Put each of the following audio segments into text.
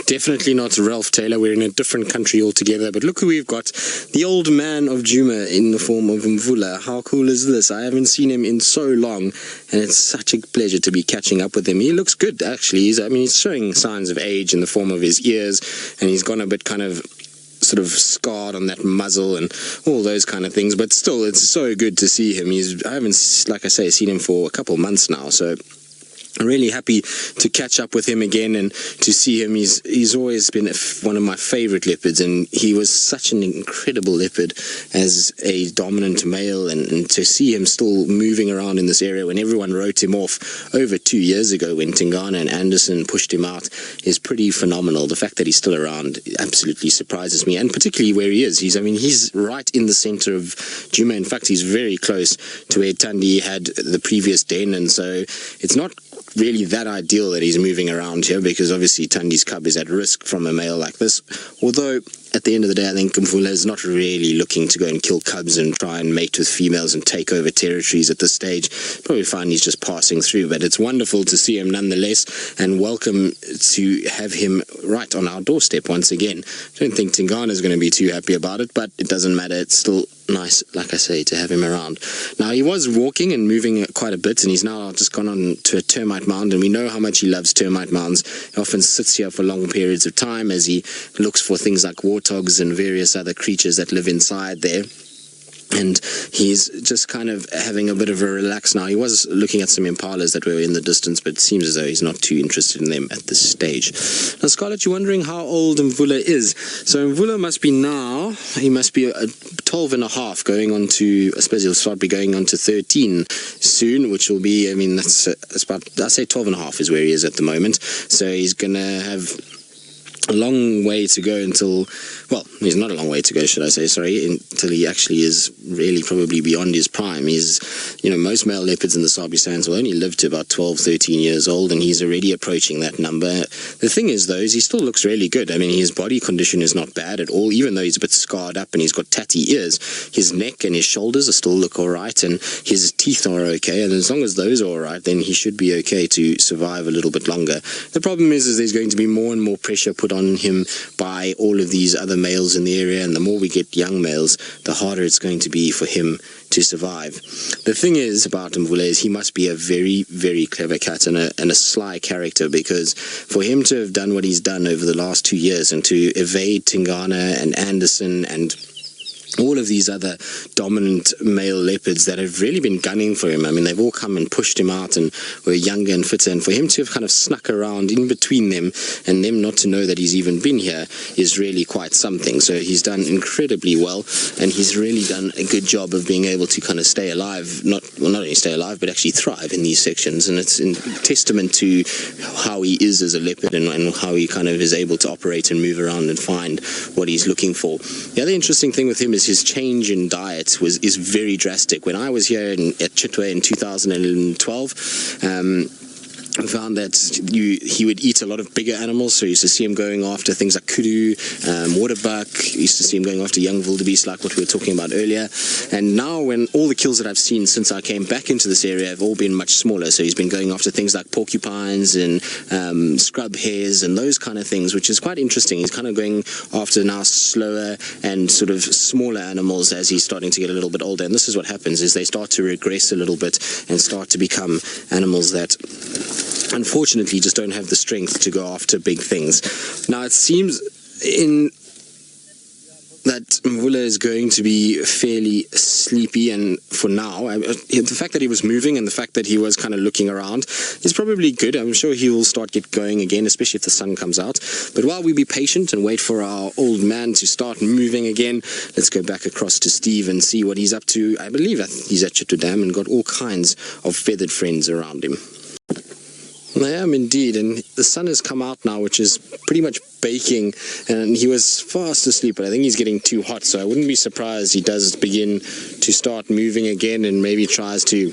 Definitely not Ralph Taylor. We're in a different country altogether. But look who we've got. The old man of Djuma in the form of Umvula. How cool is this? I haven't seen him in so long, and it's such a pleasure to be catching up with him. He looks good, actually. He's showing signs of age in the form of his ears, and he's gone a bit kind of sort of scarred on that muzzle and all those kind of things. But still, it's so good to see him. I haven't, like I say, seen him for a couple months now, so I'm really happy to catch up with him again and to see him. He's always been one of my favorite leopards, and he was such an incredible leopard as a dominant male, and to see him still moving around in this area when everyone wrote him off over 2 years ago when Tingana and Anderson pushed him out is pretty phenomenal. The fact that he's still around absolutely surprises me, and particularly where he is. He's right in the center of Djuma. In fact, he's very close to where Thandi had the previous den, and so it's not really that ideal that he's moving around here, because obviously Thandi's cub is at risk from a male like this. Although at the end of the day, I think Umvula is not really looking to go and kill cubs and try and mate with females and take over territories at this stage. Probably find he's just passing through, but it's wonderful to see him nonetheless, and welcome to have him right on our doorstep once again. I don't think Tingana is going to be too happy about it, but it doesn't matter. It's still nice, like I say, to have him around. Now, he was walking and moving quite a bit, and he's now just gone on to a termite mound, and we know how much he loves termite mounds. He often sits here for long periods of time as he looks for things like warthogs and various other creatures that live inside there. And he's just kind of having a bit of a relax now. He was looking at some impalas that were in the distance, but it seems as though he's not too interested in them at this stage. Now, Scarlett, you're wondering how old Umvula is. So Umvula must be 12 and a half, going on to, I suppose he'll start be going on to 13 soon, which will be, I mean, that's about, I say 12 and a half is where he is at the moment. So he's going to have a long way to go until, well, he's not a long way to go, should I say, sorry, until he actually is really probably beyond his prime. He's, most male leopards in the Sabi Sands will only live to about 12, 13 years old, and he's already approaching that number. The thing is, though, is he still looks really good. I mean, his body condition is not bad at all, even though he's a bit scarred up and he's got tatty ears. His neck and his shoulders still look all right, and his teeth are okay, and as long as those are all right, then he should be okay to survive a little bit longer. The problem is there's going to be more and more pressure put on him by all of these other males in the area, and the more we get young males, the harder it's going to be for him to survive. The thing is about Umvula is he must be a very, very clever cat and a sly character, because for him to have done what he's done over the last 2 years and to evade Tingana and Anderson and all of these other dominant male leopards that have really been gunning for him. I mean, they've all come and pushed him out and were younger and fitter, and for him to have kind of snuck around in between them and them not to know that he's even been here is really quite something. So he's done incredibly well, and he's really done a good job of being able to kind of stay alive, not only stay alive, but actually thrive in these sections. And it's in testament to how he is as a leopard and how he kind of is able to operate and move around and find what he's looking for. The other interesting thing with him is his change in diet is very drastic. When I was here at Chitwa in 2012, I found that he would eat a lot of bigger animals, so you used to see him going after things like kudu, waterbuck. You used to see him going after young wildebeest, like what we were talking about earlier. And now, when all the kills that I've seen since I came back into this area have all been much smaller, so he's been going after things like porcupines and scrub hares and those kind of things, which is quite interesting. He's kind of going after now slower and sort of smaller animals as he's starting to get a little bit older. And this is what happens, is they start to regress a little bit and start to become animals that unfortunately just don't have the strength to go after big things. Now, it seems that Umvula is going to be fairly sleepy, and for now, the fact that he was moving and the fact that he was kind of looking around is probably good. I'm sure he will start get going again, especially if the sun comes out. But while we be patient and wait for our old man to start moving again, let's go back across to Steve and see what he's up to. I believe he's at Chitwa Dam and got all kinds of feathered friends around him. I am indeed, and the sun has come out now, which is pretty much baking, and he was fast asleep, but I think he's getting too hot, so I wouldn't be surprised he does begin to start moving again and maybe tries to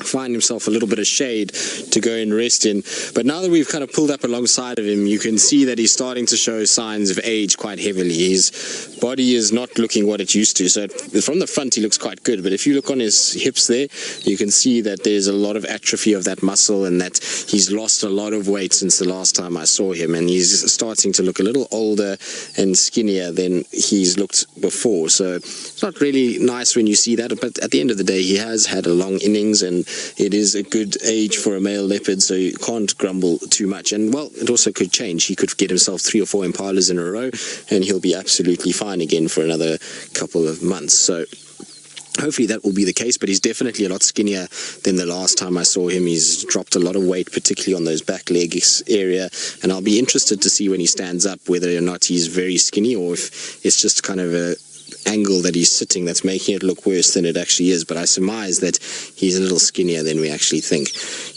find himself a little bit of shade to go and rest in. But now that we've kind of pulled up alongside of him, you can see that he's starting to show signs of age quite heavily. His body is not looking what it used to. So from the front he looks quite good, but if you look on his hips there, you can see that there's a lot of atrophy of that muscle, and that he's lost a lot of weight since the last time I saw him, and he's starting to look a little older and skinnier than he's looked before. So it's not really nice when you see that, but at the end of the day, he has had a long innings, and it is a good age for a male leopard, so you can't grumble too much. And well, it also could change. He could get himself 3 or 4 impalas in a row, and he'll be absolutely fine again for another couple of months. So hopefully that will be the case, but he's definitely a lot skinnier than the last time I saw him. He's dropped a lot of weight, particularly on those back legs area, and I'll be interested to see when he stands up whether or not he's very skinny, or if it's just kind of a angle that he's sitting that's making it look worse than it actually is. But I surmise that he's a little skinnier than we actually think.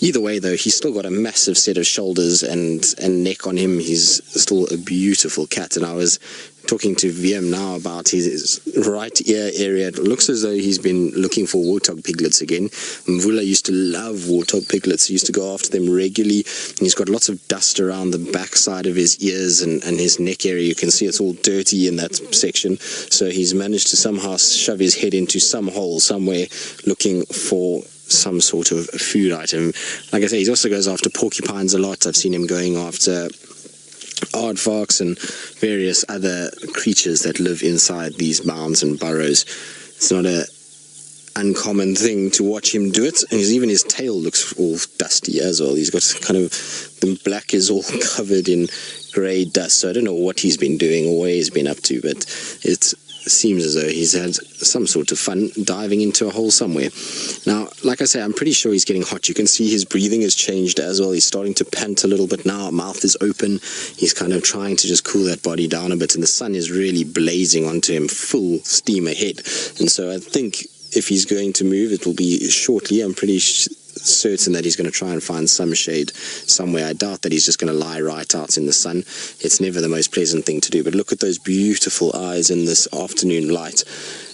Either way though, he's still got a massive set of shoulders and neck on him. He's still a beautiful cat, and I was talking to VM now about his right ear area. It looks as though he's been looking for warthog piglets again. Umvula used to love warthog piglets. He used to go after them regularly, and he's got lots of dust around the back side of his ears and his neck area. You can see it's all dirty in that section, so he's managed to somehow shove his head into some hole somewhere looking for some sort of food item. Like I say, he also goes after porcupines a lot. I've seen him going after aardvarks and various other creatures that live inside these mounds and burrows. It's not a uncommon thing to watch him do it, and even his tail looks all dusty as well. He's got kind of, the black is all covered in grey dust, so I don't know what he's been doing or what he's been up to, but it seems as though he's had some sort of fun diving into a hole somewhere. Now, like I say, I'm pretty sure he's getting hot. You can see his breathing has changed as well. He's starting to pant a little bit now. Mouth is open. He's kind of trying to just cool that body down a bit, and the sun is really blazing onto him full steam ahead. And so I think if he's going to move, it will be shortly. I'm pretty certain that he's going to try and find some shade somewhere. I doubt that he's just going to lie right out in the sun. It's never the most pleasant thing to do. But look at those beautiful eyes in this afternoon light.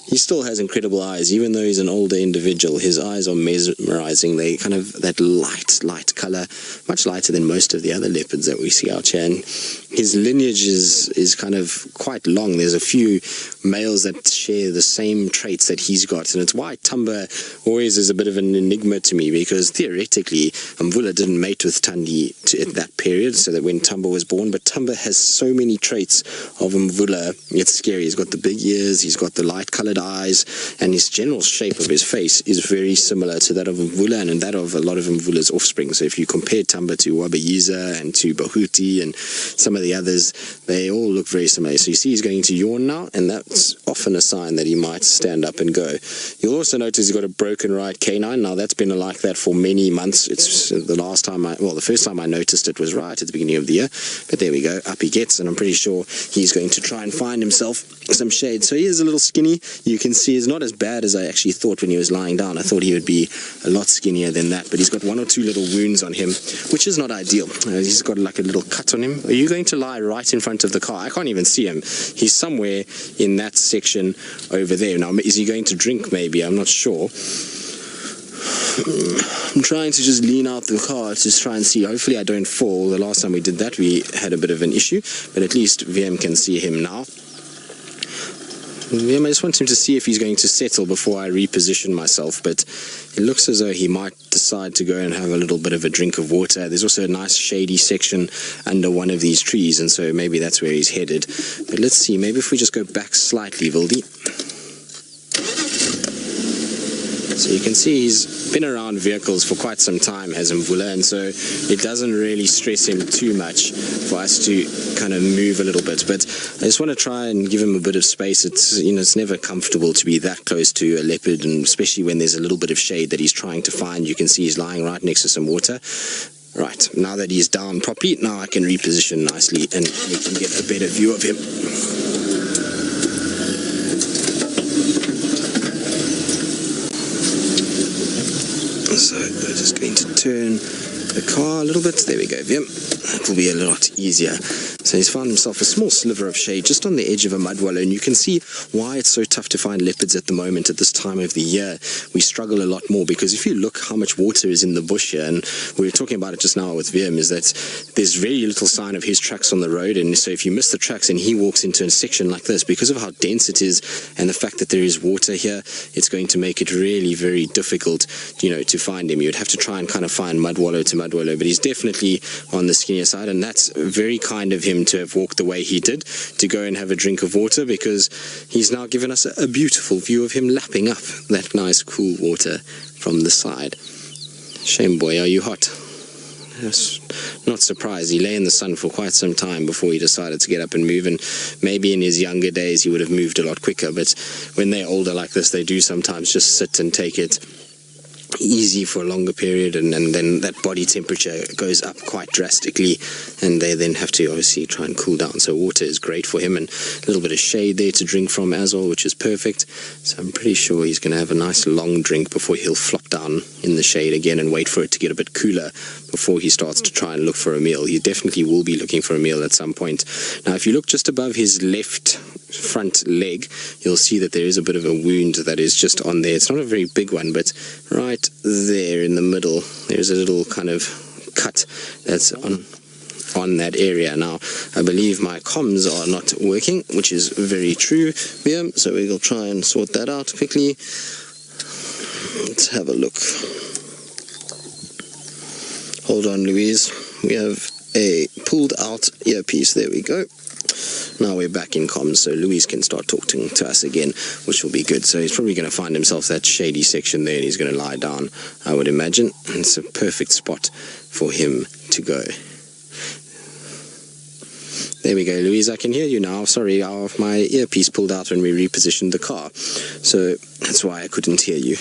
He still has incredible eyes, even though he's an older individual. His eyes are mesmerizing. They kind of that light color, much lighter than most of the other leopards that we see out here. And his lineage is kind of quite long. There's a few males that share the same traits that he's got, and it's why Tumba always is a bit of an enigma to me, because theoretically Umvula didn't mate with Tandi at that period, so that when Tumba was born, but Tumba has so many traits of Umvula, it's scary. He's got the big ears, he's got the light colored eyes, and his general shape of his face is very similar to that of Umvula and that of a lot of Umvula's offspring. So if you compare Tumba to Wabayiza and to Bahuti and some of the others, they all look very similar. So you see he's going to yawn now, and that's often a sign that he might stand up and go. You'll also notice he's got a broken right canine. Now that's been like that for many months. It's the first time I noticed it was right at the beginning of the year, but there we go, up he gets, and I'm pretty sure he's going to try and find himself some shade. So he is a little skinny. You can see he's not as bad as I actually thought when he was lying down. I thought he would be a lot skinnier than that, but he's got 1 or 2 little wounds on him, which is not ideal. He's got like a little cut on him. Are you going to lie right in front of the car? I can't even see him. He's somewhere in that section over there. Now, is he going to drink maybe? I'm not sure. I'm trying to just lean out the car to try and see. Hopefully I don't fall. The last time we did that, we had a bit of an issue, but at least VM can see him now. I just want him to see if he's going to settle before I reposition myself, but it looks as though he might decide to go and have a little bit of a drink of water. There's also a nice shady section under one of these trees, and so maybe that's where he's headed. But let's see, maybe if we just go back slightly, Vildi. So you can see he's been around vehicles for quite some time, has Umvula, and so it doesn't really stress him too much for us to kind of move a little bit. But I just want to try and give him a bit of space. It's never comfortable to be that close to a leopard, and especially when there's a little bit of shade that he's trying to find. You can see he's lying right next to some water. Right, now that he's down properly, now I can reposition nicely and we can get a better view of him. So we're just going to turn the car a little bit. There we go, Vim. That will be a lot easier. So he's found himself a small sliver of shade just on the edge of a mud wallow, and you can see why it's so tough to find leopards at the moment at this time of the year. We struggle a lot more because if you look how much water is in the bush here, and we were talking about it just now with VM, is that there's very little sign of his tracks on the road, and so if you miss the tracks and he walks into a section like this, because of how dense it is and the fact that there is water here, it's going to make it really very difficult, to find him. You'd have to try and kind of find mud wallow to mud wallow, but he's definitely on the skinnier side, and that's very kind of him to have walked the way he did to go and have a drink of water, because he's now given us a beautiful view of him lapping up that nice cool water from the side. Shame boy, are you hot? Yes, not surprised. He lay in the sun for quite some time before he decided to get up and move, and maybe in his younger days he would have moved a lot quicker, but when they're older like this, they do sometimes just sit and take it easy for a longer period, and then that body temperature goes up quite drastically, and they then have to obviously try and cool down. So water is great for him, and a little bit of shade there to drink from as well, which is perfect. So I'm pretty sure he's going to have a nice long drink before he'll flop down in the shade again and wait for it to get a bit cooler before he starts to try and look for a meal. He definitely will be looking for a meal at some point. Now if you look just above his left front leg, you'll see that there is a bit of a wound that is just on there. It's not a very big one, but right there in the middle there's a little kind of cut that's on that area. Now I believe my comms are not working, which is very true here, so we'll try and sort that out quickly. Let's have a look. Hold on, Louise, we have a pulled out earpiece. There we go. Now we're back in comms, so Louise can start talking to us again, which will be good. So he's probably going to find himself that shady section there, and he's going to lie down, I would imagine. It's a perfect spot for him to go. There we go, Louise, I can hear you now. Sorry, my earpiece pulled out when we repositioned the car, so that's why I couldn't hear you.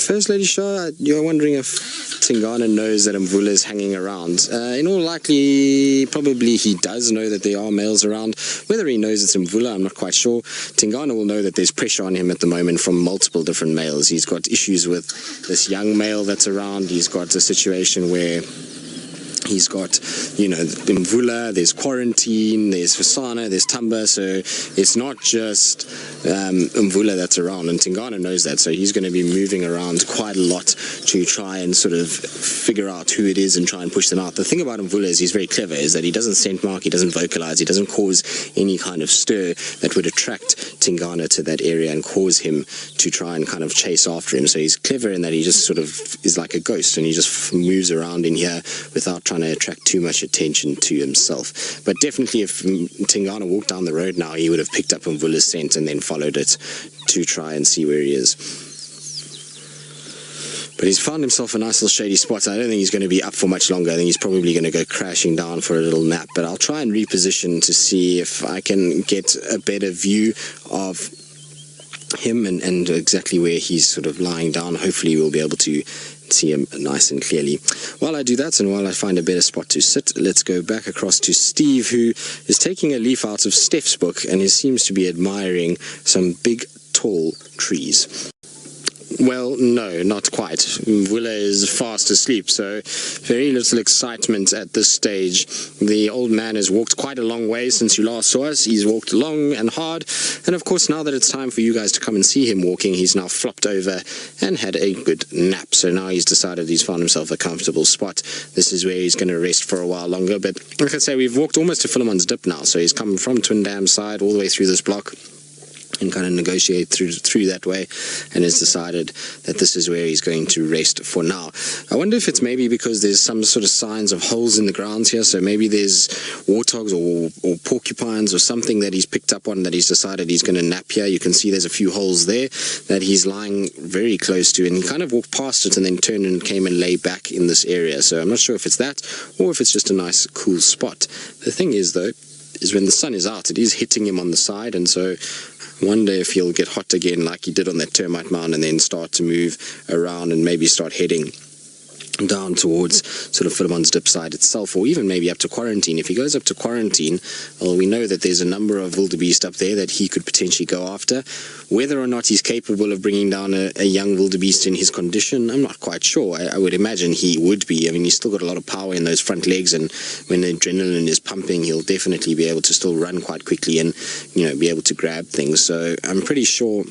First Lady Shah, you're wondering if Tingana knows that Umvula is hanging around. In all likely, probably he does know that there are males around. Whether he knows it's Umvula, I'm not quite sure. Tingana will know that there's pressure on him at the moment from multiple different males. He's got issues with this young male that's around. He's got a situation where he's got, Umvula, there's quarantine, there's Fasana, there's Tamba, so it's not just Umvula that's around, and Tingana knows that, so he's going to be moving around quite a lot to try and sort of figure out who it is and try and push them out. The thing about Umvula is he's very clever, is that he doesn't scent mark, he doesn't vocalize, he doesn't cause any kind of stir that would attract Tingana to that area and cause him to try and kind of chase after him. So he's clever in that he just sort of is like a ghost, and he just moves around in here without trying to attract too much attention to himself. But definitely if Tingana walked down the road now, he would have picked up Umvula's scent and then followed it to try and see where he is. But he's found himself a nice little shady spot. I don't think he's going to be up for much longer. I think he's probably going to go crashing down for a little nap, but I'll try and reposition to see if I can get a better view of him and exactly where he's sort of lying down. Hopefully we'll be able to see him nice and clearly. While I do that, and while I find a better spot to sit, let's go back across to Steve, who is taking a leaf out of Steph's book, and he seems to be admiring some big tall trees. Well, no, not quite. Umvula is fast asleep, so very little excitement at this stage. The old man has walked quite a long way since you last saw us. He's walked long and hard, and of course now that it's time for you guys to come and see him walking, he's now flopped over and had a good nap. So now he's decided he's found himself a comfortable spot. This is where he's going to rest for a while longer, but like I say, we've walked almost to Philemon's Dip now, so he's come from Twin Dam side all the way through this block and kind of negotiate through that way, and has decided that this is where he's going to rest for now. I wonder if it's maybe because there's some sort of signs of holes in the ground here, so maybe there's warthogs or porcupines or something that he's picked up on that he's decided he's going to nap here. You can see there's a few holes there that he's lying very close to, and he kind of walked past it and then turned and came and lay back in this area. So I'm not sure if it's that or if it's just a nice cool spot. The thing is though, is when the sun is out, it is hitting him on the side, and so I wonder if he'll get hot again like he did on that termite mound and then start to move around and maybe start heading down towards sort of Philemon's dip side itself, or even maybe up to Quarantine. If he goes up to Quarantine, well, we know that there's a number of wildebeest up there that he could potentially go after. Whether or not he's capable of bringing down a young wildebeest in his condition, I'm not quite sure. I would imagine he would be. I mean, he's still got a lot of power in those front legs, and when the adrenaline is pumping, he'll definitely be able to still run quite quickly and, you know, be able to grab things. So I'm pretty sure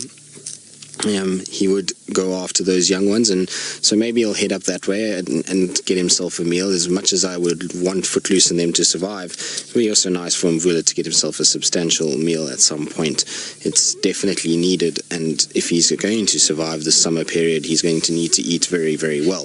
he would go after those young ones, and so maybe he'll head up that way and get himself a meal. As much as I would want Footloose and them to survive, it would be also nice for Umvula to get himself a substantial meal at some point. It's definitely needed, and if he's going to survive the summer period, he's going to need to eat very, very well.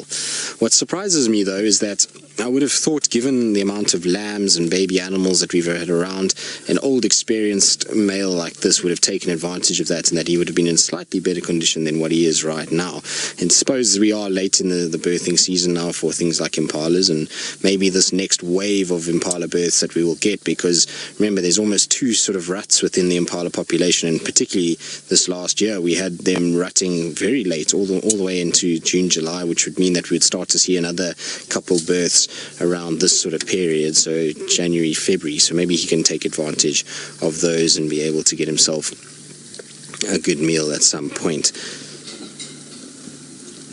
What surprises me, though, is that I would have thought, given the amount of lambs and baby animals that we've had around, an old experienced male like this would have taken advantage of that, and that he would have been in slightly better condition than what he is right now. And suppose we are late in the birthing season now for things like impalas, and maybe this next wave of impala births that we will get, because remember, there's almost 2 sort of ruts within the impala population, and particularly this last year we had them rutting very late, all the way into June, July, which would mean that we'd start to see another couple births around this sort of period, so January, February. So maybe he can take advantage of those and be able to get himself a good meal at some point.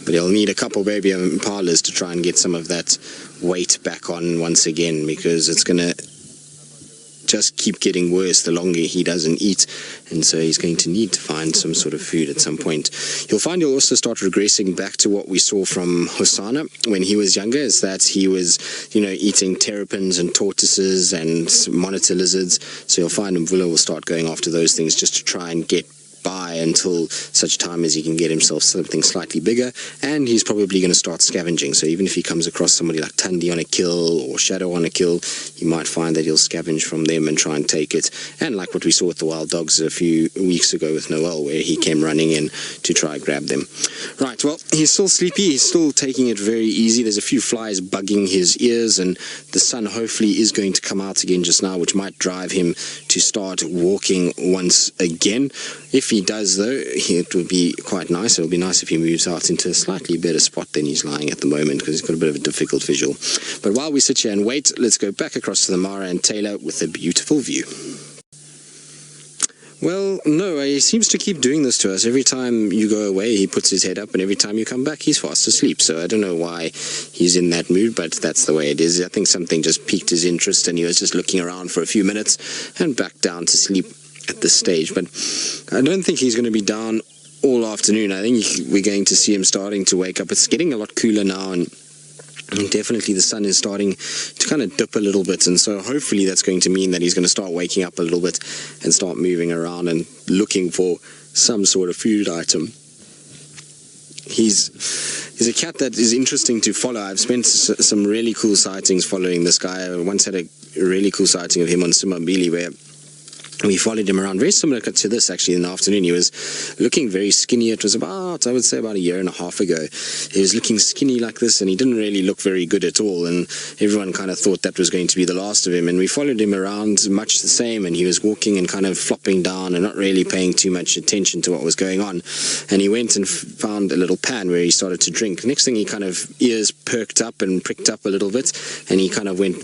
But he'll need a couple baby impalas to try and get some of that weight back on once again, because it's going to just keep getting worse the longer he doesn't eat, and so he's going to need to find some sort of food at some point. You'll find he'll also start regressing back to what we saw from Hosanna when he was younger, is that he was, you know, eating terrapins and tortoises and monitor lizards. So you'll find Umvula will start going after those things just to try and get by until such time as he can get himself something slightly bigger, and he's probably going to start scavenging. So even if he comes across somebody like Tundi on a kill or Shadow on a kill, you might find that he'll scavenge from them and try and take it. And like what we saw with the wild dogs a few weeks ago with Noel, where he came running in to try and grab them. Right, well, he's still sleepy, he's still taking it very easy. There's a few flies bugging his ears, and the sun hopefully is going to come out again just now, which might drive him to start walking once again. If he does, though, it would be quite nice. It would be nice if he moves out into a slightly better spot than he's lying at the moment, because he's got a bit of a difficult visual. But while we sit here and wait, let's go back across to the Mara and Taylor with a beautiful view. Well, no, he seems to keep doing this to us. Every time you go away, he puts his head up, and every time you come back, he's fast asleep. So I don't know why he's in that mood, but that's the way it is. I think something just piqued his interest, and he was just looking around for a few minutes and back down to sleep at this stage. But I don't think he's going to be down all afternoon. I think we're going to see him starting to wake up. It's getting a lot cooler now, and definitely the sun is starting to kind of dip a little bit, and so hopefully that's going to mean that he's going to start waking up a little bit and start moving around and looking for some sort of food item. He's a cat that is interesting to follow. I've spent some really cool sightings following this guy. I once had a really cool sighting of him on Simambili, where we followed him around, very similar to this actually in the afternoon. He was looking very skinny. It was about, I would say, about a year and a half ago. He was looking skinny like this, and he didn't really look very good at all, and everyone kind of thought that was going to be the last of him. And we followed him around much the same, and he was walking and kind of flopping down and not really paying too much attention to what was going on. And he went and found a little pan where he started to drink. Next thing, he kind of ears perked up and pricked up a little bit, and he kind of went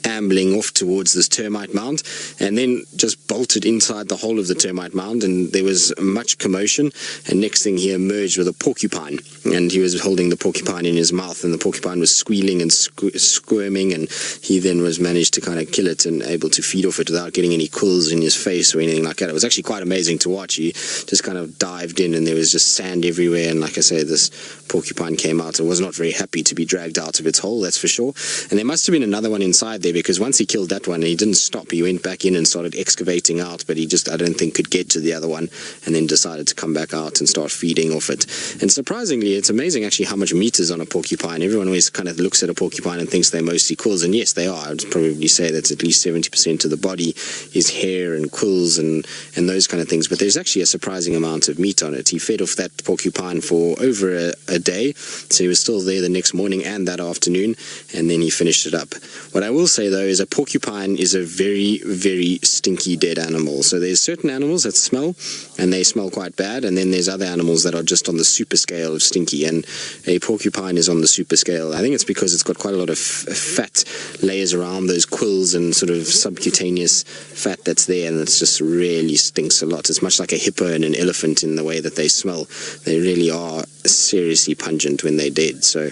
ambling off towards this termite mound, and then just bolted inside the hole of the termite mound, and there was much commotion, and next thing he emerged with a porcupine, and he was holding the porcupine in his mouth, and the porcupine was squealing and squirming, and he then was managed to kind of kill it and able to feed off it without getting any quills in his face or anything like that. It was actually quite amazing to watch. He just kind of dived in, and there was just sand everywhere, and like I say, this porcupine came out and was not very happy to be dragged out of its hole, that's for sure. And there must have been another one inside there, because once he killed that one, he didn't stop. He went back in and started excavating out, but he just, I don't think, could get to the other one, and then decided to come back out and start feeding off it. And surprisingly, it's amazing actually how much meat is on a porcupine. Everyone always kind of looks at a porcupine and thinks they're mostly quills, and yes, they are. I would probably say that at least 70% of the body is hair and quills and those kind of things, but there's actually a surprising amount of meat on it. He fed off that porcupine for over a day, so he was still there the next morning and that afternoon, and then he finished it up. What I will say, though, is a porcupine is a very, very stinky dead animal. So there's certain animals that smell, and they smell quite bad, and then there's other animals that are just on the super scale of stinky, and a porcupine is on the super scale. I think it's because it's got quite a lot of fat layers around those quills and sort of subcutaneous fat that's there, and it just really stinks a lot. It's much like a hippo and an elephant in the way that they smell. They really are seriously pungent when they're dead. So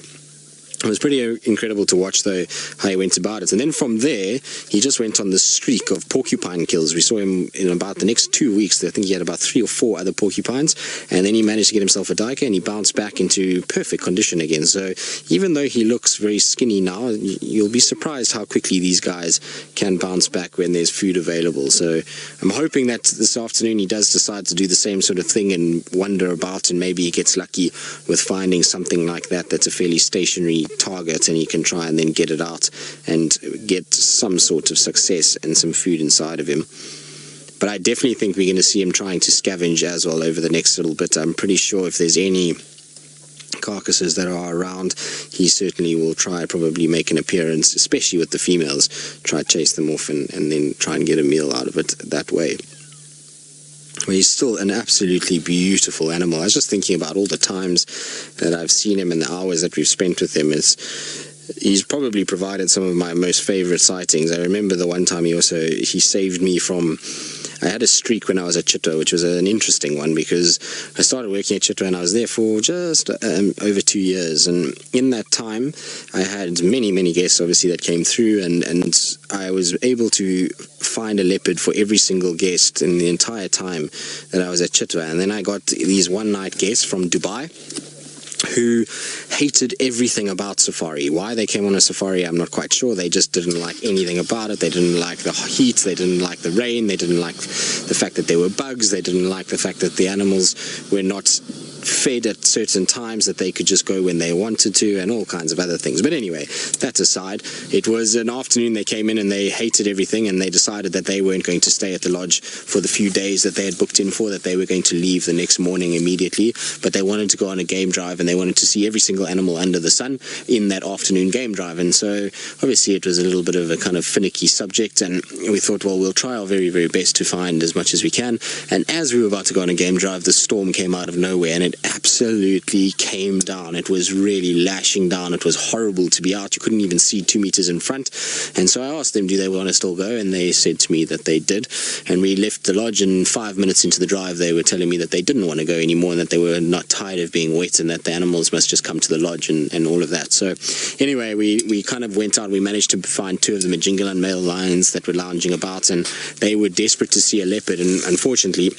it was pretty incredible to watch, though, how he went about it. And then from there, he just went on this streak of porcupine kills. We saw him in about the next 2 weeks. I think he had about 3 or 4 other porcupines. And then he managed to get himself a duiker, and he bounced back into perfect condition again. So even though he looks very skinny now, you'll be surprised how quickly these guys can bounce back when there's food available. So I'm hoping that this afternoon he does decide to do the same sort of thing and wander about, and maybe he gets lucky with finding something like that that's a fairly stationary target, and he can try and then get it out and get some sort of success and some food inside of him. But I definitely think we're going to see him trying to scavenge as well over the next little bit. I'm pretty sure if there's any carcasses that are around, he certainly will try, probably make an appearance, especially with the females, try to chase them off and then try and get a meal out of it that way. Well, he's still an absolutely beautiful animal. I was just thinking about all the times that I've seen him and the hours that we've spent with him. He's probably provided some of my most favorite sightings. I remember the one time he saved me from, I had a streak when I was at Chitwa, which was an interesting one, because I started working at Chitwa and I was there for just over 2 years. And in that time, I had many guests, obviously, that came through, and I was able to find a leopard for every single guest in the entire time that I was at Chitwa. And then I got these one-night guests from Dubai who hated everything about safari. Why they came on a safari, I'm not quite sure. They just didn't like anything about it. They didn't like the heat, they didn't like the rain, they didn't like the fact that there were bugs, they didn't like the fact that the animals were not fed at certain times, that they could just go when they wanted to, and all kinds of other things. But anyway, that's aside. It was an afternoon they came in and they hated everything, and they decided that they weren't going to stay at the lodge for the few days that they had booked in for, that they were going to leave the next morning immediately. But they wanted to go on a game drive, and they wanted to see every single animal under the sun in that afternoon game drive. And so obviously it was a little bit of a kind of finicky subject, and we thought, well, we'll try our very best to find as much as we can. And as we were about to go on a game drive, the storm came out of nowhere, and it absolutely came down. It was really lashing down. It was horrible to be out. You couldn't even see 2 meters in front. And so I asked them, do they want to still go? And they said to me that they did. And we left the lodge, and 5 minutes into the drive, they were telling me that they didn't want to go anymore, and that they were not tired of being wet, and that the animals must just come to the lodge and all of that. So anyway, we kind of went out. We managed to find 2 of the Mvula male lions that were lounging about, and they were desperate to see a leopard. And unfortunately,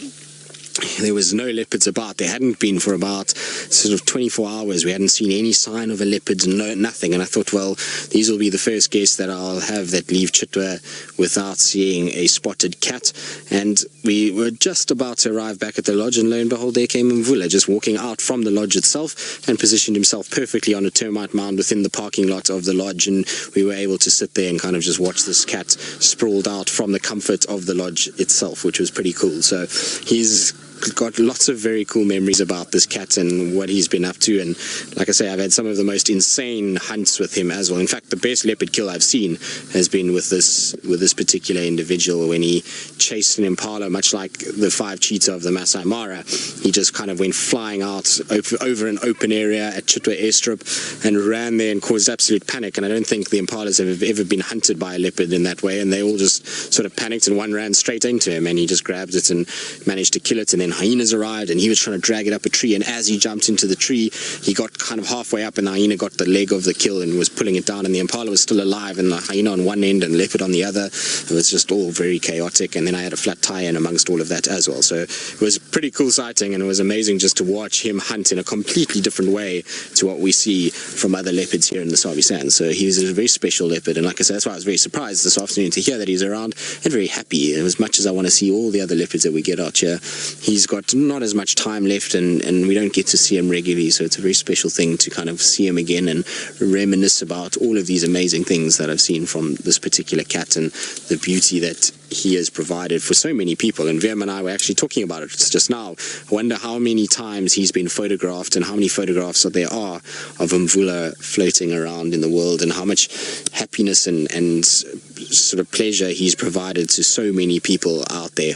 there was no leopards about. There hadn't been for about sort of 24 hours. We hadn't seen any sign of a leopard, nothing. And I thought, well, these will be the first guests that I'll have that leave Chitwa without seeing a spotted cat. And we were just about to arrive back at the lodge, and lo and behold, there came Umvula, just walking out from the lodge itself, and positioned himself perfectly on a termite mound within the parking lot of the lodge. And we were able to sit there and kind of just watch this cat sprawled out from the comfort of the lodge itself, which was pretty cool. So he's got lots of very cool memories about this cat and what he's been up to. And like I say, I've had some of the most insane hunts with him as well. In fact, the best leopard kill I've seen has been with this particular individual, when he chased an impala, much like the 5 cheetah of the Masai Mara. He just kind of went flying out over an open area at Chitwa airstrip and ran there and caused absolute panic. And I don't think the impalas have ever been hunted by a leopard in that way, and they all just sort of panicked, and one ran straight into him, and he just grabbed it and managed to kill it. And then hyenas arrived, and he was trying to drag it up a tree, and as he jumped into the tree, he got kind of halfway up, and the hyena got the leg of the kill and was pulling it down, and the impala was still alive, and the hyena on one end and leopard on the other. It was just all very chaotic. And then I had a flat tire in amongst all of that as well. So it was a pretty cool sighting, and it was amazing just to watch him hunt in a completely different way to what we see from other leopards here in the Sabi Sands. So he's a very special leopard, and like I said, that's why I was very surprised this afternoon to hear that he's around, and very happy. And as much as I want to see all the other leopards that we get out here, he's he's got not as much time left, and we don't get to see him regularly, so it's a very special thing to kind of see him again and reminisce about all of these amazing things that I've seen from this particular cat and the beauty that he has provided for so many people. And Veerman and I were actually talking about it just now. I wonder how many times he's been photographed and how many photographs there are of Umvula floating around in the world, and how much happiness and sort of pleasure he's provided to so many people out there.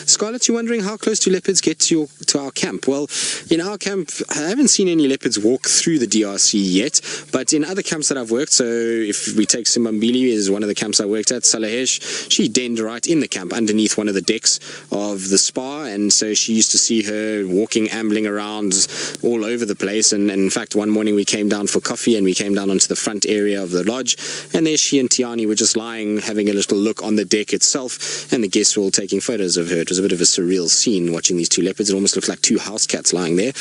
Scarlett, you're wondering how close do leopards get to our camp? Well, in our camp, I haven't seen any leopards walk through the DRC yet, but in other camps that I've worked, so if we take Simbambili is one of the camps I worked at, Salahesh, she denned right in the camp underneath one of the decks of the spa, and so she used to see her walking, ambling around all over the place. And in fact, one morning we came down for coffee and we came down onto the front area of the lodge, and there she and Tiani were just lying, having a little look on the deck itself, and the guests were all taking photos of her. It was a bit of a surreal scene watching these two leopards. It almost looked like two house cats lying there.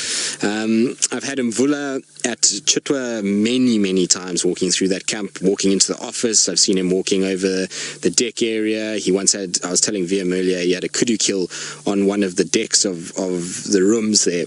I've had Umvula at Chitwa many times, walking through that camp, walking into the office. I've seen him walking over the deck area. He once had, I was telling Veerm earlier, he had a kudu kill on one of the decks of the rooms there.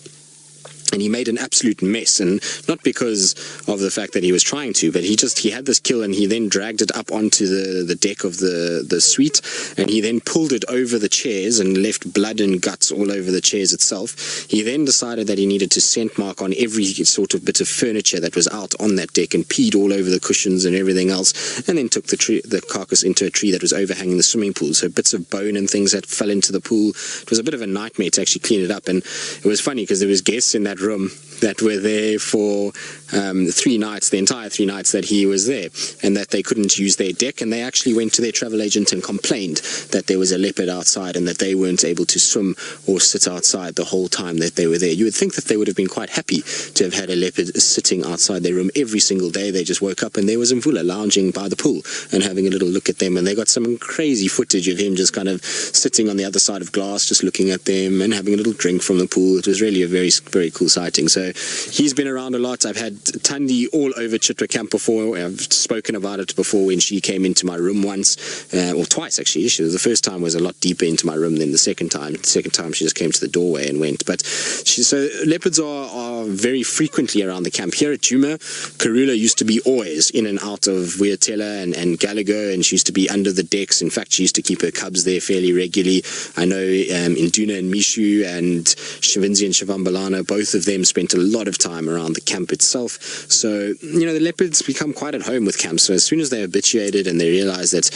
And he made an absolute mess, and not because of the fact that he was trying to, but he had this kill, and he then dragged it up onto the deck of the suite, and he then pulled it over the chairs and left blood and guts all over the chairs itself. He then decided that he needed to scent mark on every sort of bit of furniture that was out on that deck, and peed all over the cushions and everything else, and then took the carcass into a tree that was overhanging the swimming pool. So bits of bone and things that fell into the pool. It was a bit of a nightmare to actually clean it up, and it was funny because there was guests in that room that were there for 3 nights, the entire 3 nights that he was there, and that they couldn't use their deck, and they actually went to their travel agent and complained that there was a leopard outside and that they weren't able to swim or sit outside the whole time that they were there. You would think that they would have been quite happy to have had a leopard sitting outside their room every single day. They just woke up and there was Umvula lounging by the pool and having a little look at them, and they got some crazy footage of him just kind of sitting on the other side of glass, just looking at them and having a little drink from the pool. It was really a very cool sighting. So he's been around a lot. I've had Tandi all over Chitwa camp before. I've spoken about it before when she came into my room once, or twice actually. The first time was a lot deeper into my room than the second time. The second time she just came to the doorway and went. But so leopards are very frequently around the camp. Here at Djuma, Karula used to be always in and out of Weatela and Gallagher, and she used to be under the decks. In fact, she used to keep her cubs there fairly regularly. I know Induna and Mishu and Shivinzi and Shavambalana, both of them spent a lot of time around the camp itself. So, the leopards become quite at home with camps. So as soon as they're habituated and they realize that,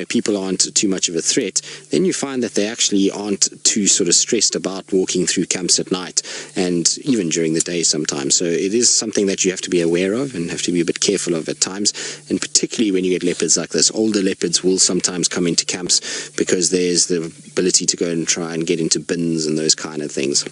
people aren't too much of a threat, then you find that they actually aren't too sort of stressed about walking through camps at night and even during the day sometimes. So it is something that you have to be aware of and have to be a bit careful of at times. And particularly when you get leopards like this, older leopards will sometimes come into camps because there's the ability to go and try and get into bins and those kind of things.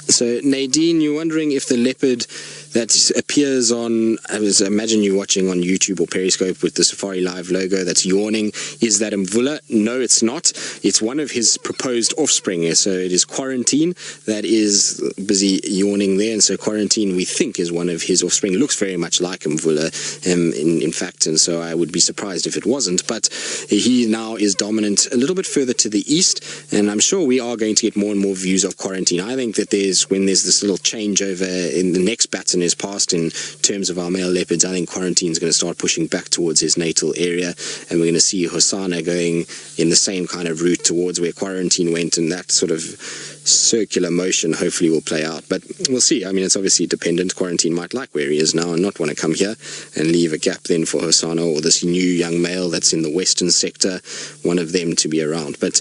So Nadine, you're wondering if the leopard that appears on, I imagine you're watching on YouTube or Periscope with the Safari Live logo that's yawning, is that Umvula? No, it's not. It's one of his proposed offspring. So it is Quarantine that is busy yawning there, and so Quarantine, we think, is one of his offspring. It looks very much like Umvula, in fact, and so I would be surprised if it wasn't. But he now is dominant a little bit further to the east, and I'm sure we are going to get more and more views of Quarantine. I think that when there's this little changeover in the next baton is passed in terms of our male leopards, I think Quarantine is going to start pushing back towards his natal area, and we're going to see Hosana going in the same kind of route towards where Quarantine went, and that sort of circular motion hopefully will play out. But we'll see. I mean, it's obviously dependent. Quarantine might like where he is now and not want to come here and leave a gap then for Hosana or this new young male that's in the western sector, one of them to be around. But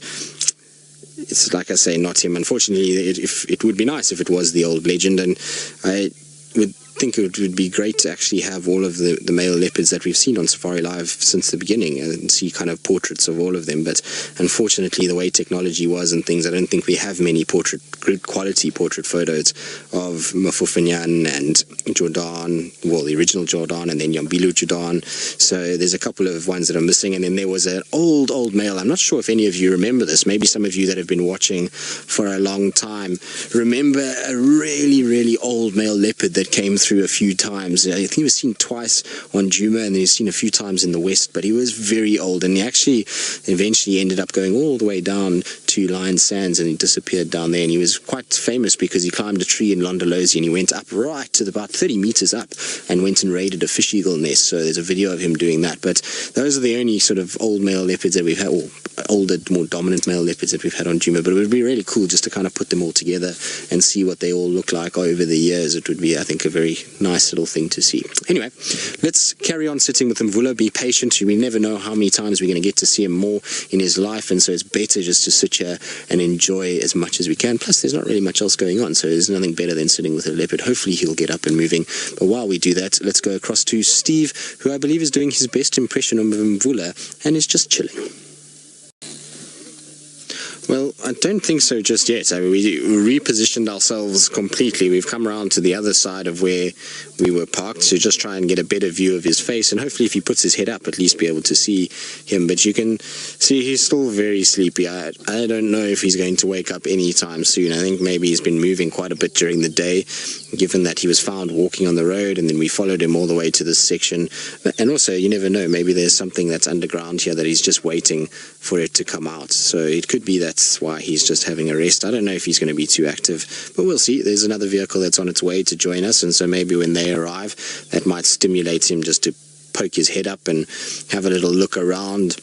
it's like I say, not him. Unfortunately, it would be nice if it was the old legend, and I would think it would be great to actually have all of the male leopards that we've seen on Safari Live since the beginning and see kind of portraits of all of them. But unfortunately, the way technology was and things, I don't think we have many good quality portrait photos of Mvula Jan and Jordan, well, the original Jordan, and then Yambilu Jordan. So there's a couple of ones that are missing. And then there was an old male. I'm not sure if any of you remember this. Maybe some of you that have been watching for a long time remember a really old male leopard that came through a few times. I think he was seen twice on Djuma, and then he's seen a few times in the west, but he was very old, and he actually eventually ended up going all the way down to Lion Sands, and he disappeared down there. And he was quite famous because he climbed a tree in Londolozi, and he went up right to about 30 meters up and went and raided a fish eagle nest. So there's a video of him doing that. But those are the only sort of old male leopards that we've had, or older, more dominant male leopards that we've had on Djuma. But it would be really cool just to kind of put them all together and see what they all look like over the years. It would be, I think, a very nice little thing to see. Anyway, let's carry on sitting with Umvula. Be patient. We never know how many times we're going to get to see him more in his life, and so it's better just to sit here and enjoy as much as we can. Plus, there's not really much else going on, so there's nothing better than sitting with a leopard. Hopefully, he'll get up and moving. But while we do that, let's go across to Steve, who I believe is doing his best impression of Umvula and is just chilling. Well, I don't think so just yet. I mean, we repositioned ourselves completely. We've come around to the other side of where we were parked to just try and get a better view of his face, and hopefully if he puts his head up, at least be able to see him. But you can see he's still very sleepy. I don't know if he's going to wake up anytime soon. I think maybe he's been moving quite a bit during the day, given that he was found walking on the road, and then we followed him all the way to this section. And also, you never know, maybe there's something that's underground here that he's just waiting for it to come out. So it could be that's why he's just having a rest. I don't know if he's going to be too active, but we'll see. There's another vehicle that's on its way to join us, and so maybe when they arrive, that might stimulate him just to poke his head up and have a little look around,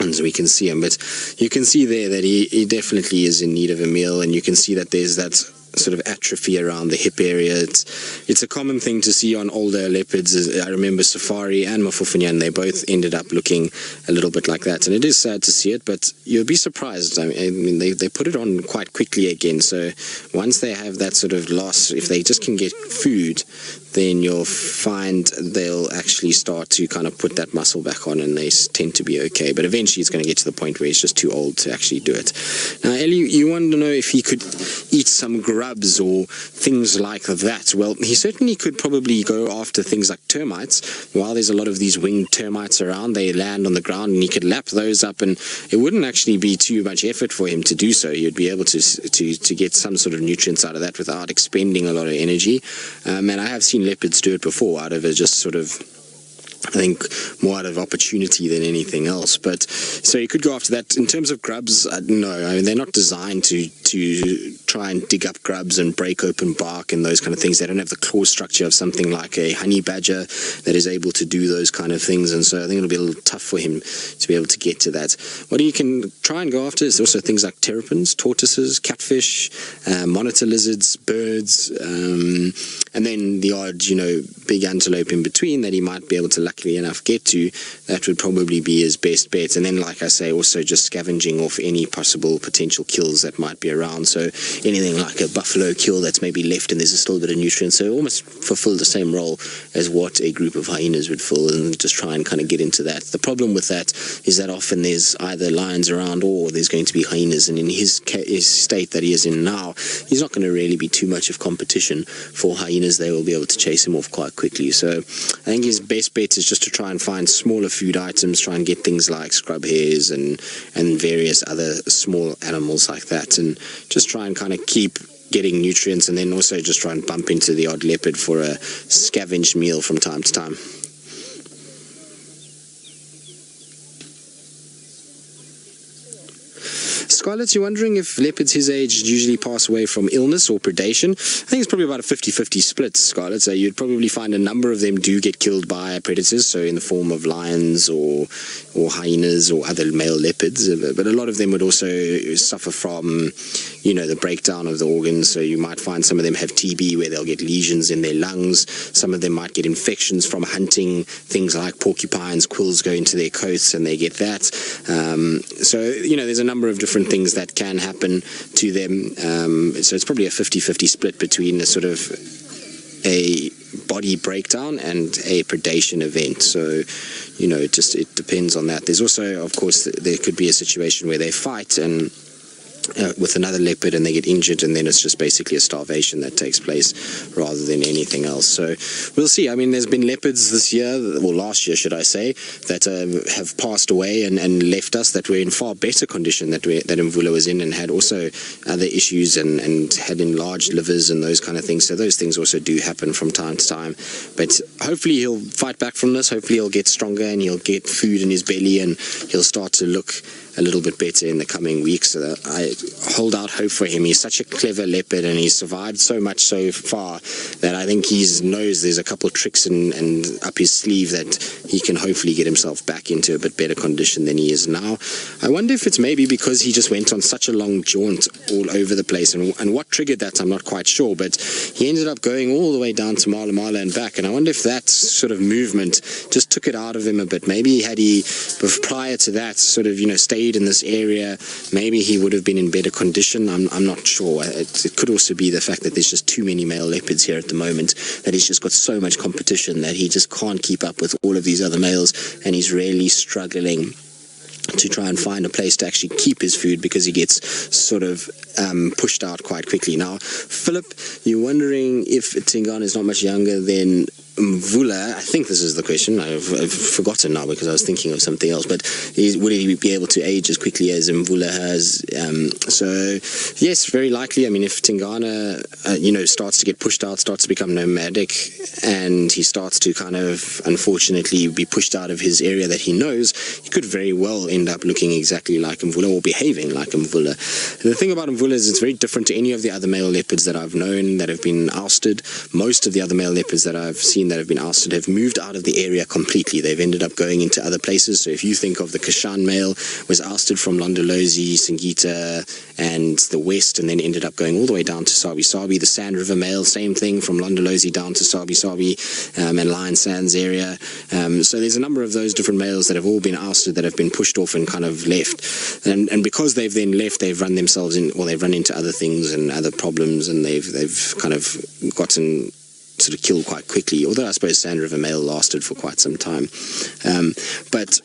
and so we can see him. But you can see there that he definitely is in need of a meal, and you can see that there's that sort of atrophy around the hip area. It's a common thing to see on older leopards. I remember Safari and Mvula Male, they both ended up looking a little bit like that, and it is sad to see it, but you'll be surprised. I mean they put it on quite quickly again, so once they have that sort of loss, if they just can get food, then you'll find they'll actually start to kind of put that muscle back on, and they tend to be okay. But eventually it's going to get to the point where he's just too old to actually do it. Now, Ellie, you wanted to know if he could eat some grubs or things like that. Well, he certainly could probably go after things like termites. While there's a lot of these winged termites around, they land on the ground, and he could lap those up, and it wouldn't actually be too much effort for him to do so. You'd be able to get some sort of nutrients out of that without expending a lot of energy. And I have seen leopards do it before out of a just sort of, I think, more out of opportunity than anything else. But so you could go after that. In terms of grubs, no, I mean, they're not designed to try and dig up grubs and break open bark and those kind of things. They don't have the claw structure of something like a honey badger that is able to do those kind of things, and so I think it'll be a little tough for him to be able to get to that. What you can try and go after is also things like terrapins, tortoises, catfish, monitor lizards, birds, and then the odd, big antelope in between that he might be able to luckily enough get to. That would probably be his best bet. And then, like I say, also just scavenging off any possible potential kills that might be around. So anything like a buffalo kill that's maybe left and there's still a bit of nutrients, so almost fulfill the same role as what a group of hyenas would fill, and just try and kind of get into that. The problem with that is that often there's either lions around or there's going to be hyenas, and in his state that he is in now, he's not going to really be too much of competition for hyenas. They will be able to chase him off quite quickly. So I think his best bet is just to try and find smaller food items, try and get things like scrub hares and various other small animals like that, and just try and kind of keep getting nutrients, and then also just try and bump into the odd leopard for a scavenged meal from time to time. Scarlett, you're wondering if leopards his age usually pass away from illness or predation? I think it's probably about a 50-50 split, Scarlett. So you'd probably find a number of them do get killed by predators, so in the form of lions or hyenas or other male leopards. But a lot of them would also suffer from, the breakdown of the organs. So you might find some of them have TB, where they'll get lesions in their lungs. Some of them might get infections from hunting. Things like porcupines, quills go into their coats and they get that. So there's a number of different things that can happen to them. So it's probably a 50-50 split between a sort of a body breakdown and a predation event. So it depends on that. There's also, of course, there could be a situation where they fight, and with another leopard and they get injured, and then it's just basically a starvation that takes place rather than anything else. So we'll see. I mean, there's been leopards this year, or last year should I say, that have passed away and left us, that were in far better condition that Umvula was in, and had also other issues and had enlarged livers and those kind of things. So those things also do happen from time to time, but hopefully he'll fight back from this. Hopefully he'll get stronger and he'll get food in his belly and he'll start to look a little bit better in the coming weeks. So I hold out hope for him. He's such a clever leopard and he's survived so much so far that I think he knows there's a couple of tricks and up his sleeve that he can hopefully get himself back into a bit better condition than he is now. I wonder if it's maybe because he just went on such a long jaunt all over the place, and what triggered that I'm not quite sure, but he ended up going all the way down to Mvula Male and back, and I wonder if that sort of movement just took it out of him a bit. Maybe had he prior to that sort of, stayed in this area, maybe he would have been in better condition. I'm not sure. It could also be the fact that there's just too many male leopards here at the moment, that he's just got so much competition that he just can't keep up with all of these other males, and he's really struggling to try and find a place to actually keep his food because he gets sort of pushed out quite quickly. Now, Philip, you're wondering if Tingana is not much younger than Umvula. I think this is the question. I've forgotten now because I was thinking of something else, but would he be able to age as quickly as Umvula has? So yes, very likely. I mean, if Tingana starts to get pushed out, starts to become nomadic, and he starts to kind of unfortunately be pushed out of his area that he knows, he could very well end up looking exactly like Umvula or behaving like Umvula. The thing about Umvula is it's very different to any of the other male leopards that I've known that have been ousted. Most of the other male leopards that I've seen that have been ousted have moved out of the area completely. They've ended up going into other places. So if you think of the Kashan male, was ousted from Londolozi, Singita and the west, and then ended up going all the way down to Sabi Sabi. The Sand River male, same thing, from Londolozi down to Sabi Sabi and Lion Sands area. So there's a number of those different males that have all been ousted, that have been pushed off and kind of left. And because they've then left, they've run themselves in, or they've run into other things and other problems, and they've kind of gotten sort of killed quite quickly, although I suppose Sand River male lasted for quite some time. But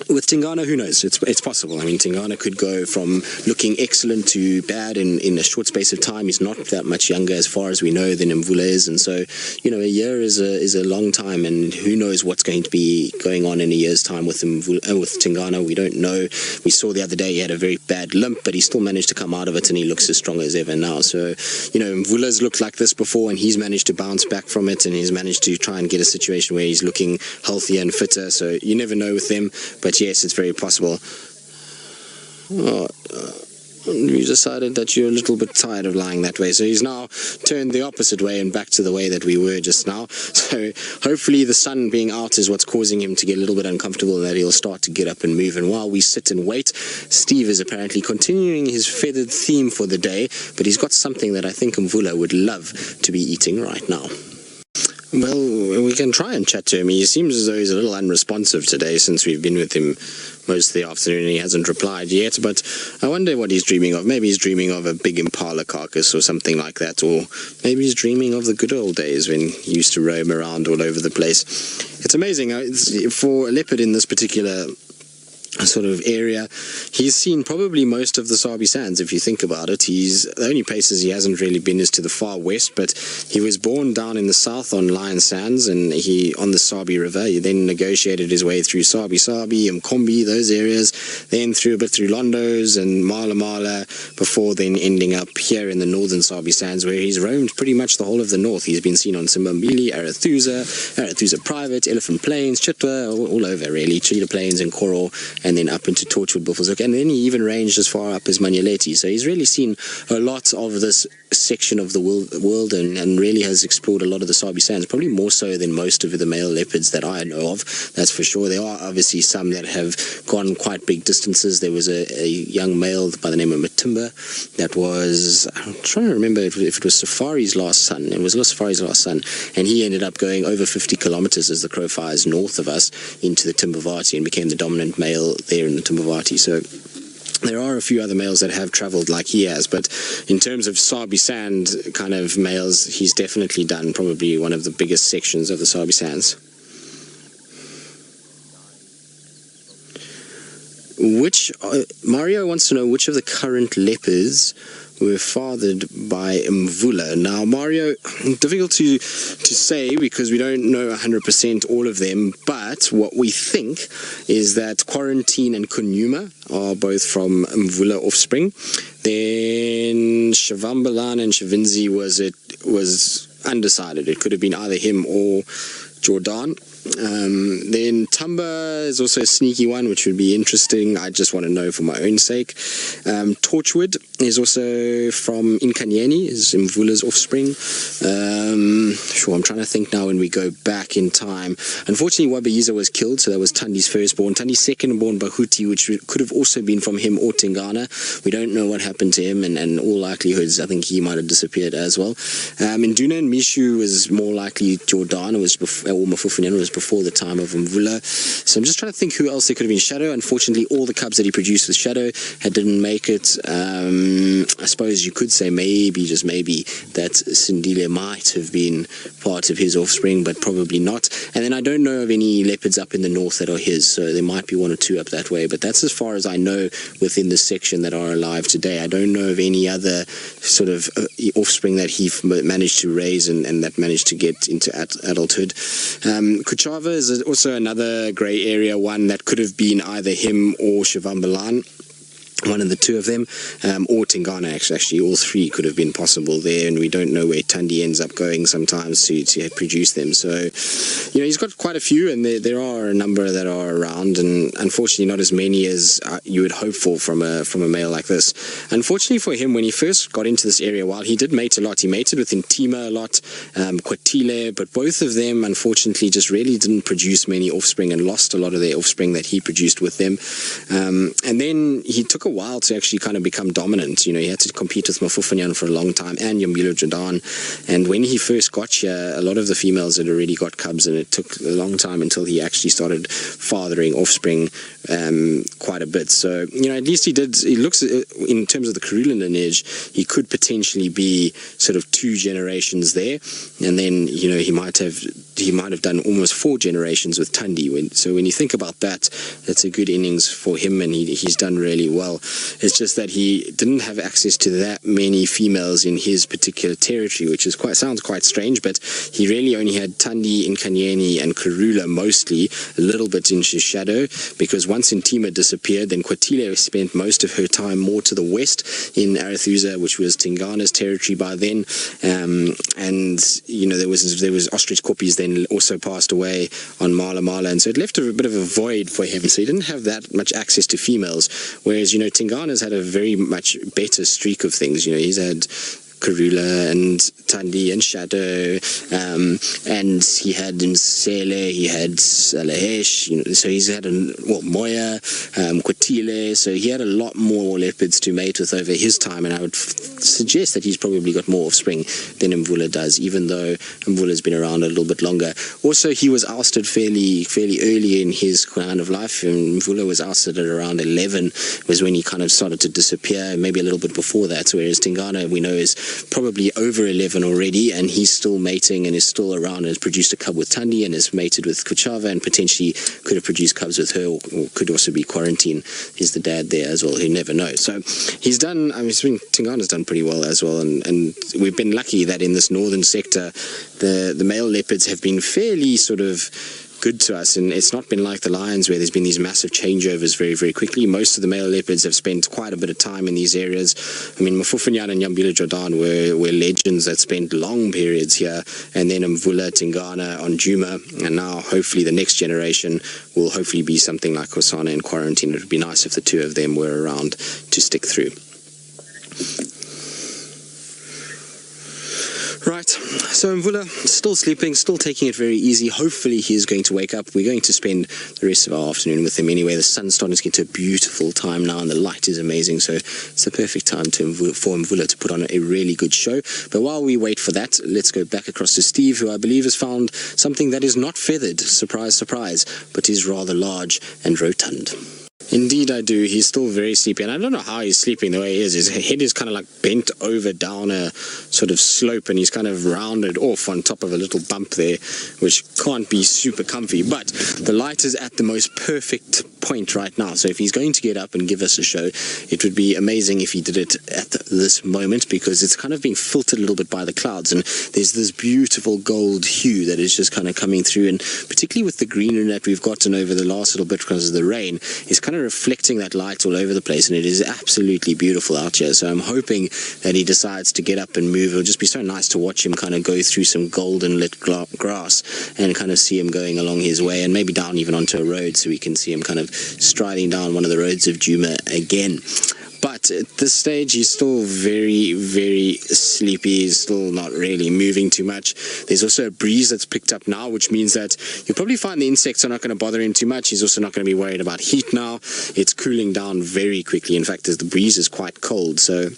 with Tingana, who knows? It's possible. I mean, Tingana could go from looking excellent to bad in a short space of time. He's not that much younger, as far as we know, than Umvula is, and so a year is a long time, and who knows what's going to be going on in a year's time with Tingana. We don't know. We saw the other day he had a very bad limp, but he still managed to come out of it, and he looks as strong as ever now. So Mvula's looked like this before, and he's managed to bounce back from it, and he's managed to try and get a situation where he's looking healthier and fitter. So you never know with them, but yes, it's very possible. You decided that you're a little bit tired of lying that way, so he's now turned the opposite way and back to the way that we were just now. So hopefully the sun being out is what's causing him to get a little bit uncomfortable, and that he'll start to get up and move. And while we sit and wait, Steve is apparently continuing his feathered theme for the day, but he's got something that I think Umvula would love to be eating right now. Well, we can try and chat to him. He seems as though he's a little unresponsive today, since we've been with him most of the afternoon and he hasn't replied yet, but I wonder what he's dreaming of. Maybe he's dreaming of a big impala carcass or something like that, or maybe he's dreaming of the good old days when he used to roam around all over the place. It's amazing. For a leopard in this particular sort of area, he's seen probably most of the Sabi Sands. If you think about it, the only places he hasn't really been is to the far west, but he was born down in the south on Lion Sands, and he on the Sabi River. He then negotiated his way through Sabi Sabi and Kombi, those areas, then through a bit through Londos and Mvula Male, before then ending up here in the northern Sabi Sands, where he's roamed pretty much the whole of the north. He's been seen on Simbambili, Arathusa Private, Elephant Plains, Chitwa, all over really, Cheetah Plains and Coral, and then up into Torchwood, Buffelshoek, and then he even ranged as far up as Manyeleti. So he's really seen a lot of this section of the world and really has explored a lot of the Sabi Sands, probably more so than most of the male leopards that I know of, that's for sure. There are obviously some that have gone quite big distances. There was a young male by the name of Matimba that was, I'm trying to remember if it was Safari's last son. It was Safari's last son, and he ended up going over 50 kilometers as the crow flies north of us into the Timbavati and became the dominant male there in the Timbavati. So there are a few other males that have traveled like he has, but in terms of Sabi Sand kind of males, he's definitely done probably one of the biggest sections of the Sabi Sands. Mario wants to know which of the current leopards were fathered by Umvula. Now, Mario, difficult to say because we don't know 100% all of them, but what we think is that Quarantine and Kunuma are both from Umvula offspring. Then Shavambalan and Shavinzi was undecided. It could have been either him or Jordan. Then Tumba is also a sneaky one, which would be interesting. I just want to know for my own sake. Torchwood is also from Inkanyeni, is Mvula's offspring. I'm trying to think now when we go back in time. Unfortunately, Wabayiza was killed, so that was Tandi's firstborn. Tandi's secondborn, Bahuti, which could have also been from him or Tingana. We don't know what happened to him, and all likelihoods, I think he might have disappeared as well. Induna and Mishu was more likely Jordan, or Mafufunyan was before the time of Umvula. So I'm just trying to think who else there could have been. Shadow, unfortunately, all the cubs that he produced with Shadow didn't make it. I suppose you could say maybe, just maybe, that Sindile might have been part of his offspring, but probably not. And then I don't know of any leopards up in the north that are his, so there might be one or two up that way, but that's as far as I know within this section that are alive today. I don't know of any other sort of offspring that he managed to raise and that managed to get into adulthood. Kuchava is also another grey area one that could have been either him or Shavambalan, one of the two of them, or Tingana. Actually, all three could have been possible there, and we don't know where Tandi ends up going sometimes to produce them. So, he's got quite a few, and there are a number that are around, and unfortunately not as many as you would hope for from a male like this. Unfortunately for him, when he first got into this area, while he did mate a lot, he mated with Intima a lot, Kwatile, but both of them, unfortunately, just really didn't produce many offspring and lost a lot of their offspring that he produced with them. And then he took a while to actually kind of become dominant. He had to compete with Mafufunyan for a long time and Yambilo Jordan, and when he first got here, a lot of the females had already got cubs, and it took a long time until he actually started fathering offspring quite a bit. So at least he looks, in terms of the Karulan lineage, he could potentially be sort of 2 generations there, and then he might have done almost 4 generations with Tandi. So when you think about that, that's a good innings for him, and he's done really well. It's just that he didn't have access to that many females in his particular territory, which sounds quite strange, but he really only had Tandi, Inkanyeni, and Karula mostly, a little bit in Shadow, because once Intima disappeared, then Kwatile spent most of her time more to the west in Arathusa, which was Tingana's territory by then, and there was Ostrich Koppies then also passed away on Mala Mala, and so it left a bit of a void for him, so he didn't have that much access to females, whereas Tingana's had a very much better streak of things. He's had Karula and Tandi and Shadow, and he had Nsele, he had Salahesh, so he's had Moya, Kwatile, so he had a lot more leopards to mate with over his time, and I would suggest that he's probably got more offspring than Umvula does, even though Umvula's been around a little bit longer. Also, he was ousted fairly early in his kind of life, and Umvula was ousted at around 11, was when he kind of started to disappear, maybe a little bit before that, whereas Tingana, we know, is probably over 11 already, and he's still mating and is still around and has produced a cub with Tandi and has mated with Kuchava and potentially could have produced cubs with her, or could also be Quarantine. He's the dad there as well, you never know. So he's done, Tingana's done pretty well as well, and we've been lucky that in this northern sector the male leopards have been fairly sort of good to us, and it's not been like the lions where there's been these massive changeovers very, very quickly. Most of the male leopards have spent quite a bit of time in these areas. Mafufunyan and Yambilo Jordan were legends that spent long periods here, and then Umvula, Tingana on Djuma, and now hopefully the next generation will hopefully be something like Hosana and Quarantine. It would be nice if the two of them were around to stick through. Right, so Mvula still sleeping, still taking it very easy. Hopefully he's going to wake up. We're going to spend the rest of our afternoon with him anyway. The sun's starting to get to a beautiful time now, and the light is amazing, so it's the perfect time for Mvula to put on a really good show. But while we wait for that, let's go back across to Steve, who I believe has found something that is not feathered, surprise, surprise, but is rather large and rotund. Indeed I do. He's still very sleepy, and I don't know how he's sleeping the way he is. His head is kind of like bent over down a sort of slope, and he's kind of rounded off on top of a little bump there, which can't be super comfy, but the light is at the most perfect point right now. So if he's going to get up and give us a show, it would be amazing if he did it at this moment, because it's kind of being filtered a little bit by the clouds, and there's this beautiful gold hue that is just kind of coming through, and particularly with the greenery that we've gotten over the last little bit because of the rain, it's kind of reflecting that light all over the place, and it is absolutely beautiful out here. So I'm hoping that he decides to get up and move. It'll just be so nice to watch him kind of go through some golden lit grass and kind of see him going along his way, and maybe down even onto a road so we can see him kind of striding down one of the roads of Djuma again. But at this stage, he's still very, very sleepy. He's still not really moving too much. There's also a breeze that's picked up now, which means that you'll probably find the insects are not going to bother him too much. He's also not going to be worried about heat now. It's cooling down very quickly. In fact, the breeze is quite cold, so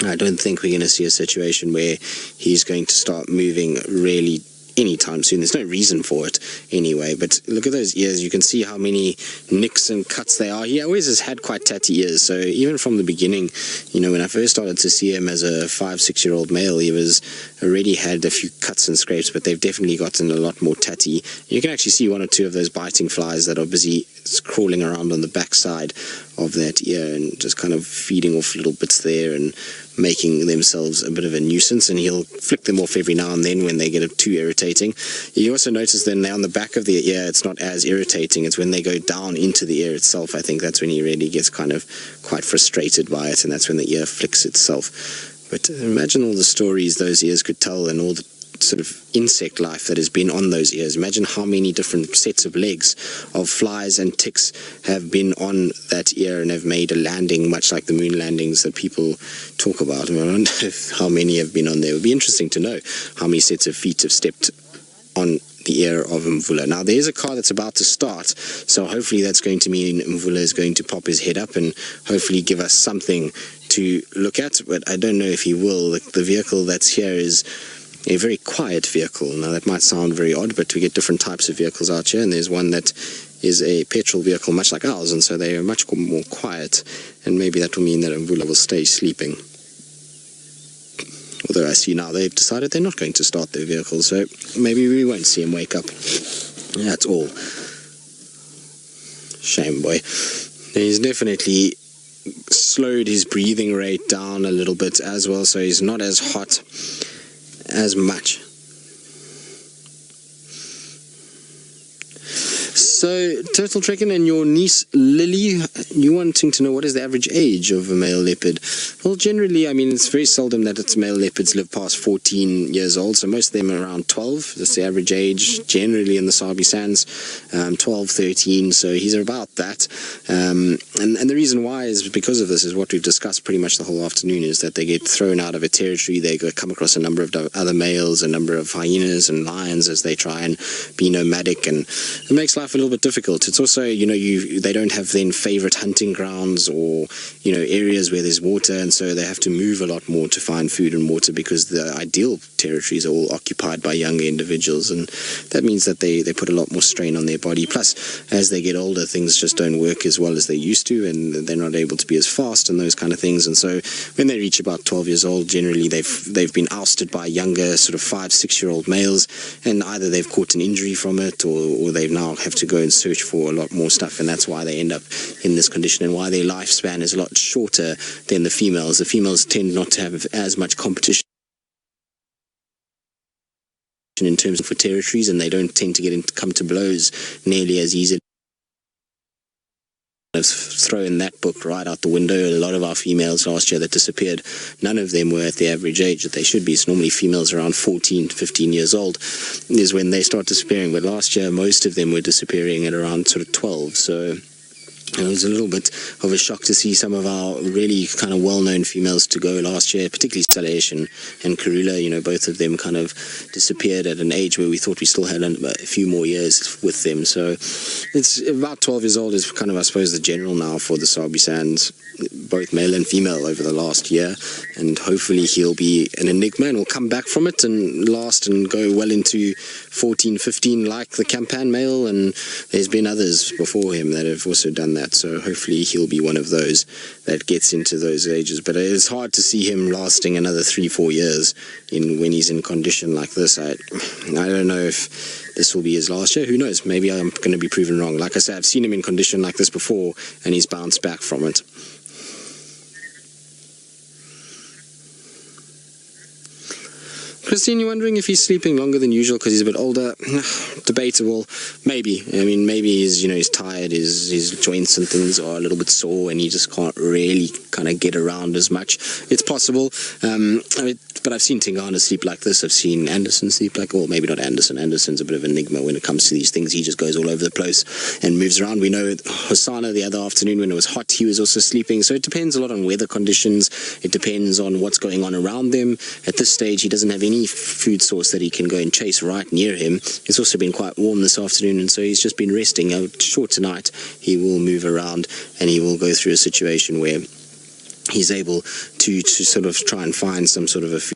I don't think we're going to see a situation where he's going to start moving really anytime soon. There's no reason for it anyway. But look at those ears. You can see how many nicks and cuts they are. He always has had quite tatty ears, so even from the beginning, you know, when I first started to see him as a 5-6-year-old male, he was already had a few cuts and scrapes, but they've definitely gotten a lot more tatty. You can actually see 1 or 2 of those biting flies that are busy crawling around on the back side of that ear and just kind of feeding off little bits there and making themselves a bit of a nuisance, and he'll flick them off every now and then when they get too irritating. You also notice then they're on the back of the ear, it's not as irritating. It's when they go down into the ear itself, I think that's when he really gets kind of quite frustrated by it, and that's when the ear flicks itself. But imagine all the stories those ears could tell, and all the sort of insect life that has been on those ears. Imagine how many different sets of legs of flies and ticks have been on that ear and have made a landing, much like the moon landings that people talk about. I wonder how many have been on there. It would be interesting to know how many sets of feet have stepped on the ear of Umvula. Now there's a car that's about to start, so hopefully that's going to mean Umvula is going to pop his head up and hopefully give us something to look at, but I don't know if he will. The vehicle that's here is a very quiet vehicle. Now that might sound very odd, but we get different types of vehicles out here, and there's one that is a petrol vehicle much like ours, and so they are much more quiet, and maybe that will mean that Umvula will stay sleeping. Although I see now they've decided they're not going to start their vehicle, so maybe we won't see him wake up. That's all. Shame, boy. He's definitely slowed his breathing rate down a little bit as well, so he's not as hot as much. So, Turtle Trekken and your niece Lily, you wanting to know what is the average age of a male leopard? Well, generally, I mean, it's very seldom that it's male leopards live past 14 years old, so most of them are around 12. That's the average age, generally in the Sabi Sands, 12, 13, so he's about that. And the reason why is because of this is what we've discussed pretty much the whole afternoon, is that they get thrown out of a territory, they come across a number of other males, a number of hyenas and lions as they try and be nomadic, and it makes life a little bit difficult. It's also, you know, they don't have then favorite hunting grounds or, you know, areas where there's water, and so they have to move a lot more to find food and water because the ideal territories are all occupied by younger individuals, and that means that they put a lot more strain on their body. Plus, as they get older, things just don't work as well as they used to, and they're not able to be as fast and those kind of things, and so when they reach about 12 years old, generally they've been ousted by younger sort of 5-6-year-old males, and either they've caught an injury from it, or they now have to go and search for a lot more stuff, and that's why they end up in this condition and why their lifespan is a lot shorter than the females. The females tend not to have as much competition in terms of for territories, and they don't tend to come to blows nearly as easily. I've thrown that book right out the window. A lot of our females last year that disappeared, none of them were at the average age that they should be. So normally females around 14 to 15 years old is when they start disappearing, but last year most of them were disappearing at around sort of 12. So it was a little bit of a shock to see some of our really kind of well-known females to go last year, particularly Salesh and Karula. You know, both of them kind of disappeared at an age where we thought we still had a few more years with them. So it's about 12 years old is kind of, I suppose, the general now for the Sabi Sands, both male and female over the last year, and hopefully he'll be an enigma and will come back from it and last and go well into 14, 15 like the Campan male, and there's been others before him that have also done that. that, so hopefully he'll be one of those that gets into those ages. But it's hard to see him lasting another 3-4 years when he's in condition like this. I don't know if this will be his last year. Who knows? Maybe I'm going to be proven wrong. Like I said, I've seen him in condition like this before, and he's bounced back from it. Christine, you're wondering if he's sleeping longer than usual because he's a bit older? Debatable. Maybe. I mean, maybe he's tired, his joints and things are a little bit sore, and he just can't really kind of get around as much. It's possible. But I've seen Tingana sleep like this. I've seen Anderson sleep like, well, maybe not Anderson. Anderson's a bit of an enigma when it comes to these things. He just goes all over the place and moves around. We know Hosanna the other afternoon when it was hot, he was also sleeping. So it depends a lot on weather conditions. It depends on what's going on around them. At this stage, he doesn't have any food source that he can go and chase right near him. It's also been quite warm this afternoon, and so he's just been resting. I'm sure tonight he will move around and he will go through a situation where he's able to sort of try and find some sort of a food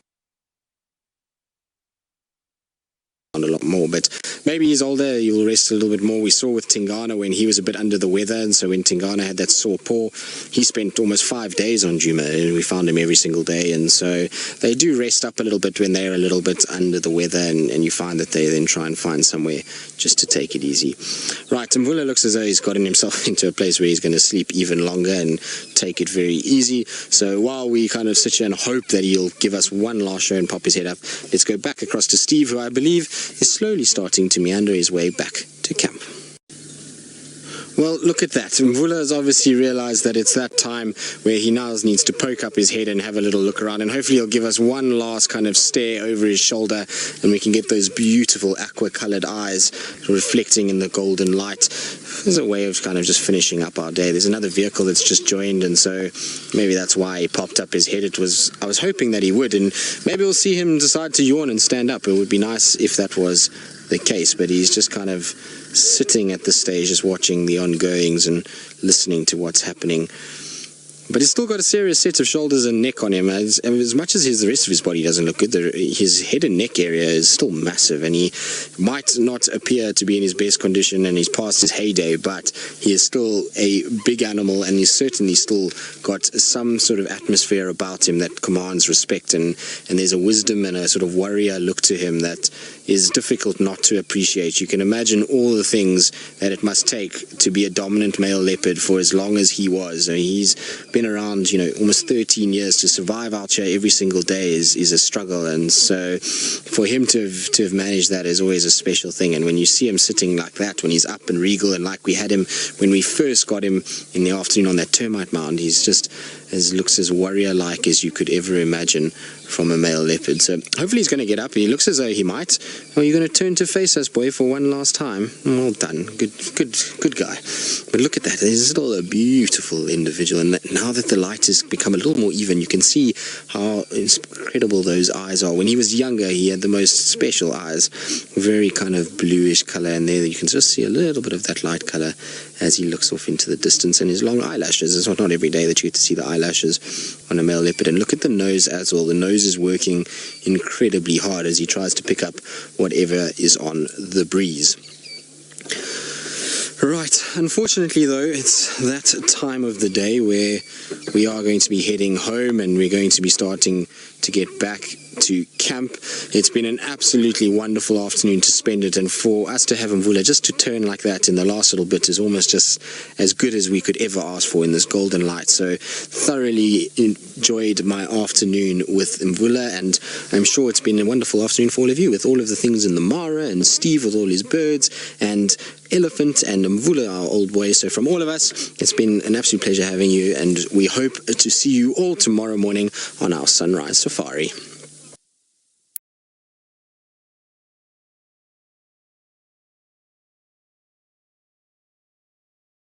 a lot more, but maybe he's older, he will rest a little bit more. We saw with Tingana when he was a bit under the weather, and so when Tingana had that sore paw, he spent almost 5 days on Djuma, and we found him every single day. And so they do rest up a little bit when they're a little bit under the weather, and you find that they then try and find somewhere just to take it easy. Right, Umvula looks as though he's gotten himself into a place where he's going to sleep even longer and take it very easy. So while we kind of sit here and hope that he'll give us one last show and pop his head up, let's go back across to Steve, who I believe is slowly starting to meander his way back to camp. Well, look at that. Mvula has obviously realized that it's that time where he now needs to poke up his head and have a little look around, and hopefully he'll give us one last kind of stare over his shoulder, and we can get those beautiful aqua-colored eyes reflecting in the golden light. There's a way of kind of just finishing up our day. There's another vehicle that's just joined, and so maybe that's why he popped up his head. I was hoping that he would, and maybe we'll see him decide to yawn and stand up. It would be nice if that was the case, but he's just kind of sitting at this stage, just watching the ongoings and listening to what's happening. But he's still got a serious set of shoulders and neck on him. As much as the rest of his body doesn't look good, his head and neck area is still massive, and he might not appear to be in his best condition, and he's past his heyday, but he is still a big animal, and he's certainly still got some sort of atmosphere about him that commands respect, and there's a wisdom and a sort of warrior look to him that is difficult not to appreciate. You can imagine all the things that it must take to be a dominant male leopard for as long as he was. I mean, he's been around, almost 13 years. To survive out here every single day is a struggle, and so for him to have managed that is always a special thing. And when you see him sitting like that, when he's up and regal, and like we had him when we first got him in the afternoon on that termite mound, he's just looks as warrior-like as you could ever imagine from a male leopard. So hopefully he's going to get up. He looks as though he might. Well, you're going to turn to face us, boy, for one last time. Well done. Good guy. But look at that. He's still a beautiful individual. And now that the light has become a little more even, you can see how incredible those eyes are. When he was younger, he had the most special eyes. Very kind of bluish color. And there you can just see a little bit of that light color as he looks off into the distance. And his long eyelashes. It's not every day that you get to see the eyelashes on a male leopard. And look at the nose as well. The nose is working incredibly hard as he tries to pick up whatever is on the breeze. Right, unfortunately though, it's that time of the day where we are going to be heading home, and we're going to be starting to get back to camp. It's been an absolutely wonderful afternoon to spend it, and for us to have Umvula just to turn like that in the last little bit is almost just as good as we could ever ask for in this golden light. So thoroughly enjoyed my afternoon with Umvula, and I'm sure it's been a wonderful afternoon for all of you with all of the things in the Mara, and Steve with all his birds, and Elephant and Umvula, our old boy. So from all of us, it's been an absolute pleasure having you, and we hope to see you all tomorrow morning on our sunrise safari.